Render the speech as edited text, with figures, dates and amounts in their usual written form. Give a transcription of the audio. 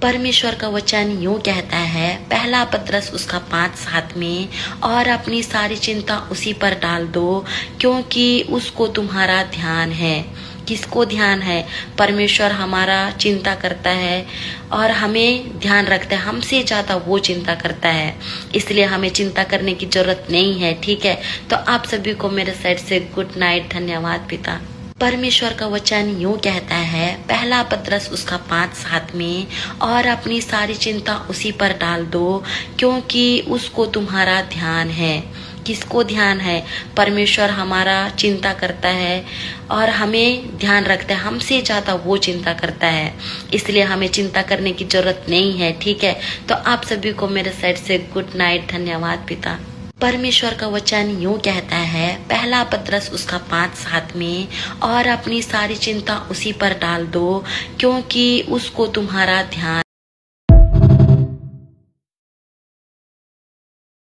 परमेश्वर का वचन यूं कहता है, पहला पतरस उसका 5:7 में, और अपनी सारी चिंता उसी पर डाल दो क्योंकि उसको तुम्हारा ध्यान है। किसको ध्यान है? परमेश्वर हमारा चिंता करता है और हमें ध्यान रखता है, हमसे ज्यादा वो चिंता करता है, इसलिए हमें चिंता करने की जरूरत नहीं है। ठीक है, तो आप सभी को मेरे साइड से गुड नाइट। धन्यवाद पिता। परमेश्वर का वचन यूं कहता है, पहला पतरस उसका 5:7 में, और अपनी सारी चिंता उसी पर डाल दो क्योंकि उसको तुम्हारा ध्यान है। किसको ध्यान है? परमेश्वर हमारा चिंता करता है और हमें ध्यान रखता है, हमसे ज्यादा वो चिंता करता है, इसलिए हमें चिंता करने की जरूरत नहीं है। ठीक है, तो आप सभी को मेरे साइड से गुड नाइट। धन्यवाद पिता। परमेश्वर का वचन यूं कहता है, पहला पतरस उसका 5:7 में, और अपनी सारी चिंता उसी पर डाल दो क्योंकि उसको तुम्हारा ध्यान